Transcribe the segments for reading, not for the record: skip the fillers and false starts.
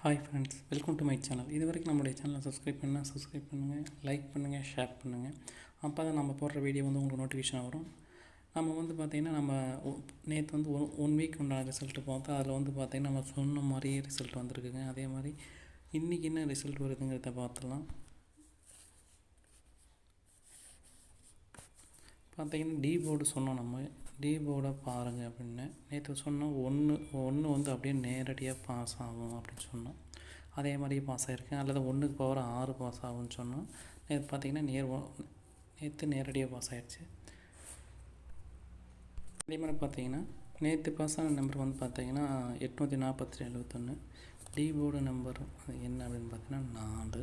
Hi friends, welcome to my channel. இது வரைக்கும் நம்மளுடைய சேனலை சப்ஸ்கிரைப் பண்ணுங்கள், லைக் பண்ணுங்கள், ஷேர் பண்ணுங்கள். அப்போ தான் நம்ம போடுற வீடியோ வந்து உங்களுக்கு நோட்டிஃபிகேஷன் வரும். நம்ம வந்து பார்த்திங்கன்னா நம்ம நேற்று வந்து ஒன் வீக் உண்டான ரிசல்ட்டு பார்த்தா அதில் வந்து பார்த்திங்கன்னா நம்ம சொன்ன மாதிரியே ரிசல்ட் வந்திருக்குங்க. அதே மாதிரி இன்றைக்கி என்ன ரிசல்ட் வருதுங்கிறத பார்த்துலாம். பார்த்திங்கன்னா டி போர்டு சொன்னோம். நம்ம டி போர்டை பாருங்கள் அப்படின்னு நேற்று சொன்னோம். ஒன்று வந்து அப்படியே நேரடியாக பாஸ் ஆகும் அப்படின்னு சொன்னோம். அதே மாதிரி பாஸ் ஆகிருக்கேன். அல்லது 1க்கு பவர் 6 பாஸ் ஆகும்னு சொன்னோம். நேற்று பார்த்திங்கன்னா நேற்று நேரடியாக பாஸ் ஆகிடுச்சு. அதே மாதிரி பார்த்திங்கன்னா நேற்று பாஸ் ஆன நம்பர் வந்து பார்த்திங்கன்னா 847 டி போர்டு நம்பர் என்ன அப்படின்னு பார்த்திங்கன்னா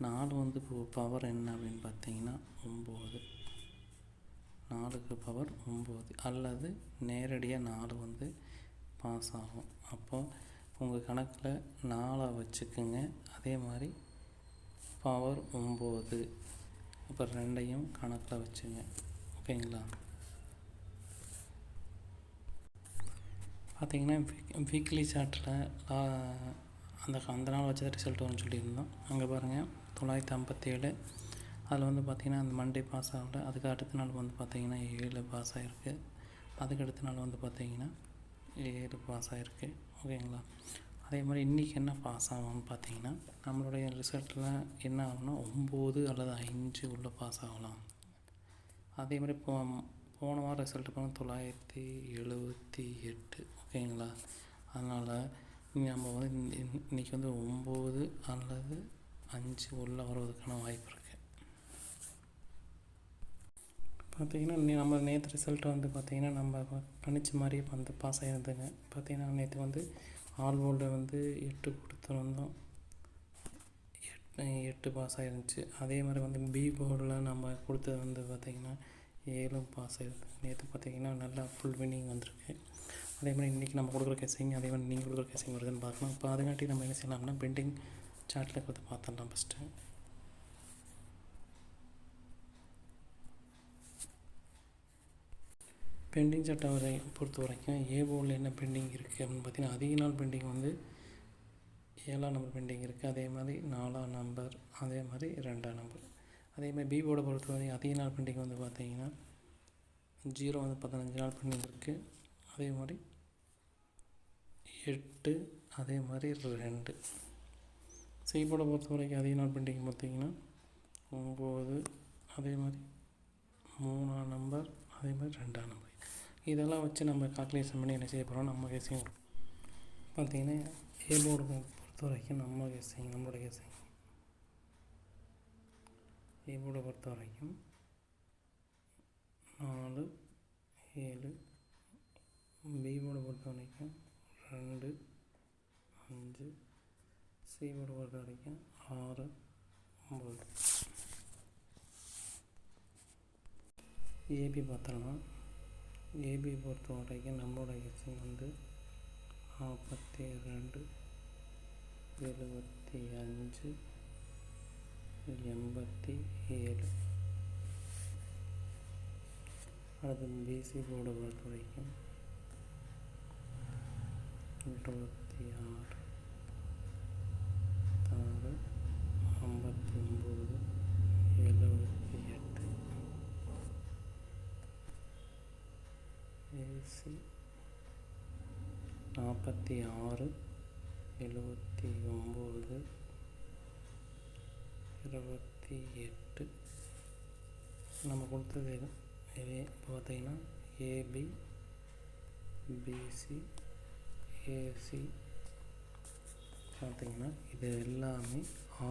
4 வந்து பவர் என்ன அப்படின்னு பார்த்திங்கன்னா 9. 4க்கு பவர் 9 அல்லது நேரடியாக 4 வந்து பாஸ் ஆகும். அப்போது உங்கள் கணக்கில் 4 வச்சுக்குங்க. அதே மாதிரி பவர் 9 அப்போ 2ஐயும் கணக்கில் வச்சுங்க. ஓகேங்களா? பார்த்திங்கன்னா வீக்லி சார்ட்டில் அந்த நாள் வச்சு தான் ரிசல்ட் வரும்னு சொல்லியிருந்தோம். அங்கே பாருங்கள் 957. அதில் வந்து பார்த்திங்கன்னா அந்த மண்டே பாஸ் ஆகல. அதுக்கு அடுத்த நாள் வந்து பார்த்திங்கன்னா 7 பாஸ் ஆகிருக்கு. அதுக்கு அடுத்த நாள் வந்து பார்த்திங்கன்னா 7 பாஸ் ஆகிருக்கு. ஓகேங்களா? அதே மாதிரி இன்றைக்கி என்ன பாஸ் ஆகும்னு பார்த்திங்கன்னா நம்மளுடைய ரிசல்ட்டில் என்ன ஆகும்னா 9 அல்லது 5 உள்ள பாஸ் ஆகலாம். அதே மாதிரி போன வாரம் ரிசல்ட்டு பார்த்தா 978. ஓகேங்களா? அதனால் நம்ம வந்து இன்றைக்கி வந்து 9 அல்லது 5 உள்ளே வருவதற்கான வாய்ப்பு இருக்குது. பார்த்திங்கன்னா நம்ம நேற்று ரிசல்ட்டு வந்து பார்த்திங்கன்னா நம்ம கணிச்ச மாதிரி வந்து பாஸ் ஆகிருந்ததுங்க. பார்த்திங்கன்னா நேற்று வந்து ஆல் போர்டில் வந்து 8 கொடுத்துருந்தோம். 8 பாஸ் ஆகிருந்துச்சு. அதே மாதிரி வந்து பி போர்டில் நம்ம கொடுத்தது வந்து பார்த்திங்கன்னா 7 பாஸ் ஆகிருக்கு. நேற்று பார்த்திங்கன்னா நல்லா ஃபுல் வின்னிங் வந்திருக்கு. அதே மாதிரி இன்றைக்கி நம்ம கொடுக்குற கேசிங் அதே மாதிரி நீங்கள் கொடுக்குற கேசிங் வருதுன்னு பார்க்கலாம். இப்போ அதுங்காட்டி நம்ம என்ன செய்யலாம்னா பெண்டிங் சார்ட்டில் கொடுத்து பார்த்துடலாம். ஃபஸ்ட்டு பெண்டிங் சார்ட்டை பொறுத்த வரைக்கும் ஏ போர்டில் என்ன பெண்டிங் இருக்குது அப்படின்னு பார்த்திங்கன்னா அதிக நாள் பெண்டிங் வந்து 7ஆம் நம்பர் பெண்டிங் இருக்குது. அதே மாதிரி 4ஆம் நம்பர், அதே மாதிரி 2ஆம் நம்பர். அதே மாதிரி பி போர்டை பொறுத்த வரைக்கும் அதிக நாள் பெண்டிங் வந்து பார்த்திங்கன்னா 0 வந்து 15 நாள் பெண்டிங் இருக்குது. அதே மாதிரி 8, அதே மாதிரி 2. சி போர்டை பொறுத்த வரைக்கும் அதிக நாள் பெண்டிங் பார்த்திங்கன்னா 9, அதே மாதிரி 3ஆம் நம்பர், அதே மாதிரி 2ஆம் நம்பர். இதெல்லாம் வச்சு நம்ம கால்குலேஷன் பண்ணி என்ன செய்ய போகிறோம், நம்ம கேசிங் பார்த்திங்கன்னா ஏ போர்டு பொறுத்த வரைக்கும் நம்மளோட கேசிங் ஏ போர்டை பொறுத்த வரைக்கும் 4, 7. பி போர்டை பொறுத்த வரைக்கும் 2, 5. சி போர்டை பொறுத்த வரைக்கும் 6, 9. ஏபி பார்த்தோம்னா ஏபி பொறுத்த வரைக்கும் நம்மளோட கேசிங் வந்து 42, 75, 87. அடுத்து பிசி போர்டை பொறுத்த வரைக்கும் 26, 59, 78. ஏசி 46, 79, 28. நம்ம கொடுத்தது இதே பார்த்திங்கன்னா ஏபி, பிசி, ஏசி பார்த்திங்கன்னா இது எல்லாமே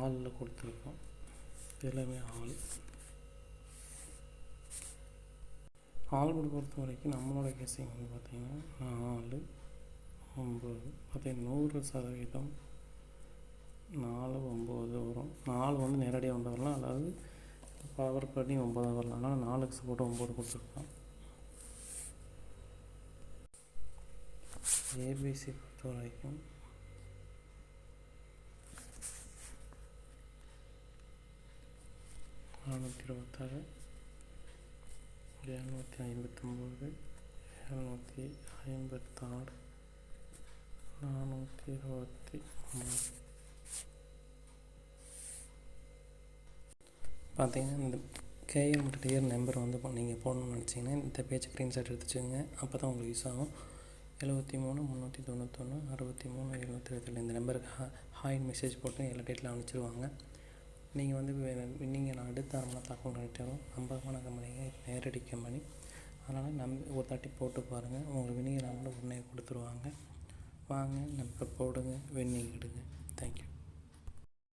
ஆளில் கொடுத்துருக்கோம். எல்லாமே ஆல் போர்டு பொறுத்த வரைக்கும் நம்மளோட கேசிங் வந்து பார்த்திங்கன்னா 4, 9. பார்த்திங்கன்னா 100% 4, 9 வரும். 4 வந்து நேரடியாக வந்து வரலாம், அதாவது பவர் பண்ணி 9 வரலாம். ஆனால் 4க்கு போட்டு 9 கொடுத்துருக்கோம். ஏபிசி பொறுத்த வரைக்கும் 426, 759, 756, 423. பார்த்தீங்கன்னா இந்த கேஎல் மற்றும் டிஆர் நம்பர் வந்து நீங்கள் போடணும்னு நினச்சிங்கன்னா இந்த பேஜ் ஸ்க்ரீன்ஷாட் எடுத்து வச்சுக்கோங்க. அப்போ தான் உங்களுக்கு யூஸ் ஆகும். 73 391 63 727 இந்த நம்பருக்கு ஹாய்னு மெசேஜ் போட்டு எல்லா டேட்டில் அனுப்பிச்சிடுவாங்க. நீங்கள் வந்து நீங்கள் நான் அடுத்த அரை தகவல் நடிட்டாலும் நம்பகமான கம்பெனிங்க, நேரடி கம்பெனி. அதனால் ஒரு தாட்டி போட்டு பாருங்கள். உங்களுக்கு வின்னிங் அமௌண்ட் உடனே கொடுத்துருவாங்க. வாங்க நம்ம போடுங்க, வின்னிங் எடுங்க. தேங்க்யூ.